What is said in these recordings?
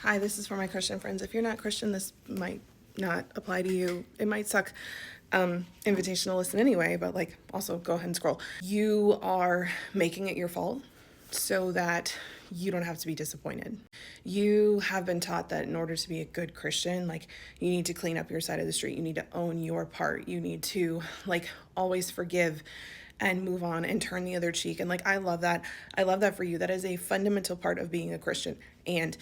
Hi, this is for my Christian friends. If you're not Christian, this might not apply to you. It might suck. Invitation to listen anyway, but like also go ahead and scroll. You are making it your fault so that you don't have to be disappointed. You have been taught that in order to be a good Christian, like you need to clean up your side of the street. You need to own your part. You need to like always forgive and move on and turn the other cheek. And like I love that. I love that for you. That is a fundamental part of being a Christian. And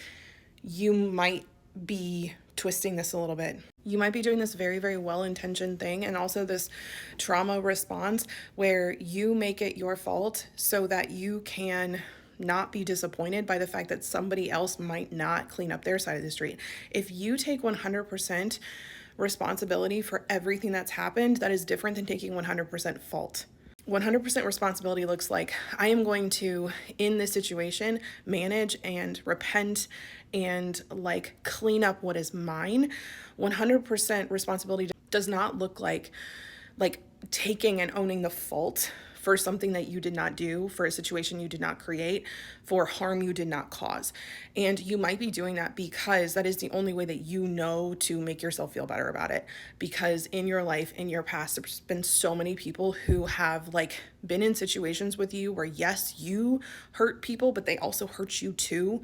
you might be twisting this a little bit. You might be doing this very, very well intentioned thing and also this trauma response where you make it your fault so that you can not be disappointed by the fact that somebody else might not clean up their side of the street. If you take 100% responsibility for everything that's happened, that is different than taking 100% fault. 100% responsibility looks like I am going to, in this situation, manage and repent and like clean up what is mine. 100% responsibility does not look like taking and owning the fault for something that you did not do, for a situation you did not create, for harm you did not cause. And you might be doing that because that is the only way that you know to make yourself feel better about it. Because in your life, in your past, there's been so many people who have like been in situations with you where yes, you hurt people, but they also hurt you too.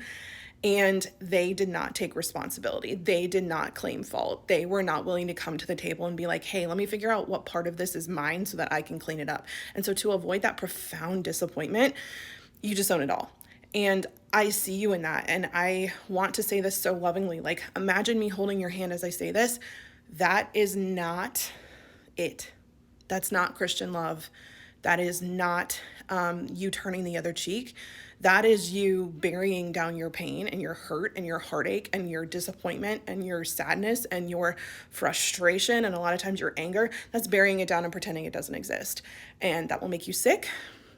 And they did not take responsibility. They did not claim fault. They were not willing to come to the table and be like, hey, let me figure out what part of this is mine so that I can clean it up. And so to avoid that profound disappointment, you just own it all. And I see you in that. And I want to say this so lovingly. Like, imagine me holding your hand as I say this. That is not it. That's not Christian love. That is not you turning the other cheek. That is you burying down your pain and your hurt and your heartache and your disappointment and your sadness and your frustration and a lot of times your anger. That's burying it down and pretending it doesn't exist. And that will make you sick,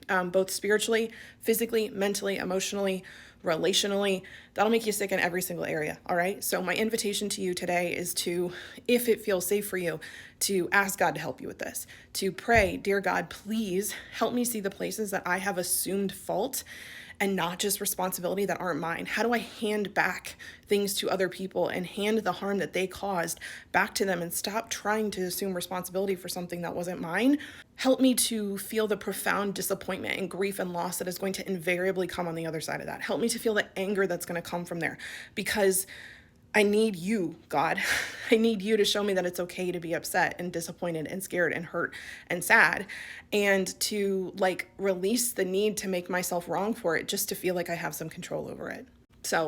both spiritually, physically, mentally, emotionally, relationally. That'll make you sick in every single area. All right. So, my invitation to you today is to, if it feels safe for you, to ask God to help you with this, to pray, dear God, please help me see the places that I have assumed fault and not just responsibility that aren't mine. How do I hand back things to other people and hand the harm that they caused back to them and stop trying to assume responsibility for something that wasn't mine? Help me to feel the profound disappointment and grief and loss that is going to invariably come on the other side of that. Help me to feel the anger that's going to come from there, because I need you, God. I need you to show me that it's okay to be upset and disappointed and scared and hurt and sad, and to like release the need to make myself wrong for it just to feel like I have some control over it. So